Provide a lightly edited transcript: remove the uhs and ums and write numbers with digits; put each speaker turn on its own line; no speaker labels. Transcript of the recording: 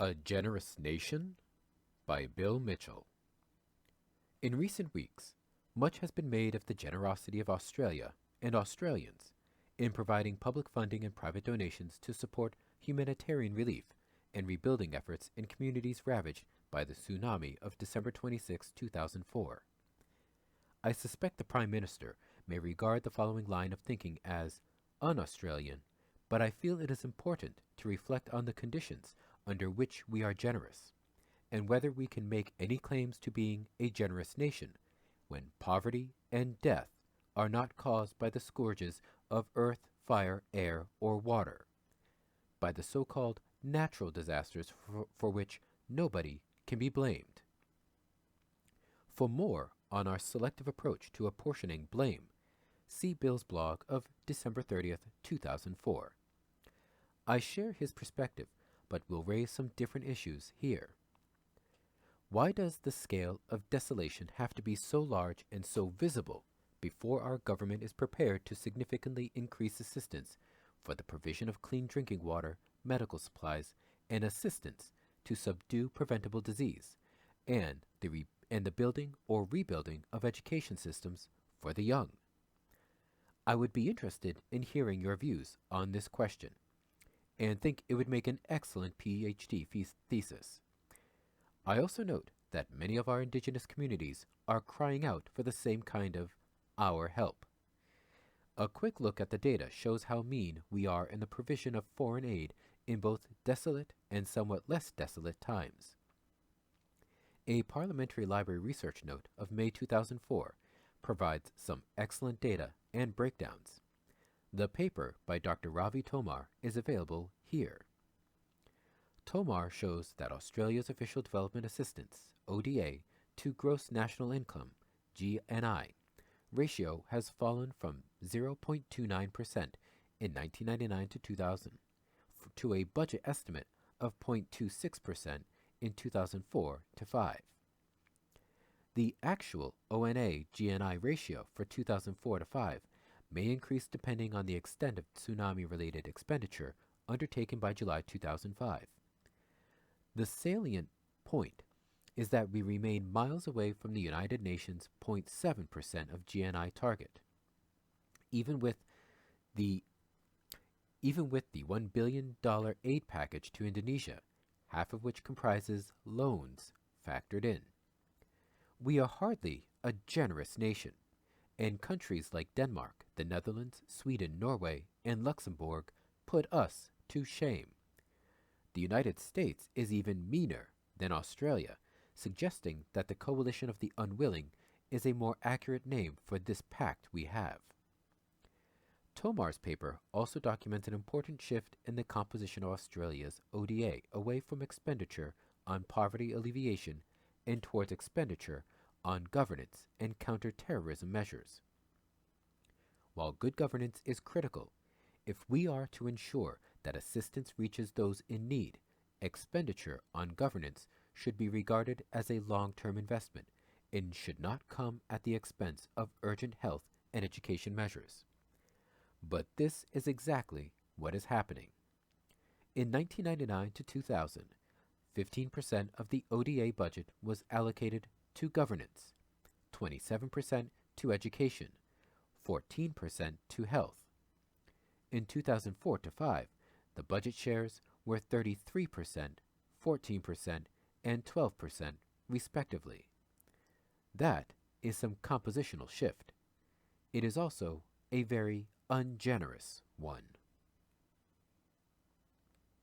A Generous Nation by Bill Mitchell. In recent weeks, much has been made of the generosity of Australia and Australians in providing public funding and private donations to support humanitarian relief and rebuilding efforts in communities ravaged by the tsunami of December 26, 2004. I suspect the Prime Minister may regard the following line of thinking as un-Australian, but I feel it is important to reflect on the conditions under which we are generous, and whether we can make any claims to being a generous nation when poverty and death are not caused by the scourges of earth, fire, air, or water, by the so-called natural disasters for which nobody can be blamed. For more on our selective approach to apportioning blame, see Bill's blog of December 30th, 2004. I share his perspective, but will raise some different issues here. Why does the scale of desolation have to be so large and so visible before our government is prepared to significantly increase assistance for the provision of clean drinking water, medical supplies, and assistance to subdue preventable disease, and the building or rebuilding of education systems for the young? I would be interested in hearing your views on this question, and think it would make an excellent PhD thesis. I also note that many of our indigenous communities are crying out for the same kind of our help. A quick look at the data shows how mean we are in the provision of foreign aid in both desolate and somewhat less desolate times. A Parliamentary Library research note of May 2004 provides some excellent data and breakdowns. The paper by Dr. Ravi Tomar is available here. Tomar shows that Australia's Official Development Assistance, ODA, to Gross National Income, GNI, ratio has fallen from 0.29% in 1999 to 2000 to a budget estimate of 0.26% in 2004 to 5. The actual ONA GNI ratio for 2004 to 5 may increase depending on the extent of tsunami-related expenditure undertaken by July 2005. The salient point is that we remain miles away from the United Nations' 0.7% of GNI target. Even with the $1 billion aid package to Indonesia, half of which comprises loans factored in. We are hardly a generous nation, and countries like Denmark, the Netherlands, Sweden, Norway, and Luxembourg put us to shame. The United States is even meaner than Australia, suggesting that the coalition of the unwilling is a more accurate name for this pact we have. Tomar's paper also documents an important shift in the composition of Australia's ODA away from expenditure on poverty alleviation and towards expenditure on governance and counter-terrorism measures. While good governance is critical, if we are to ensure that assistance reaches those in need, expenditure on governance should be regarded as a long-term investment and should not come at the expense of urgent health and education measures. But this is exactly what is happening. In 1999 to 2000, 15% of the ODA budget was allocated to governance, 27% to education, 14% to health. In 2004 to 5, the budget shares were 33%, 14%, and 12%, respectively. That is some compositional shift. It is also a very ungenerous one.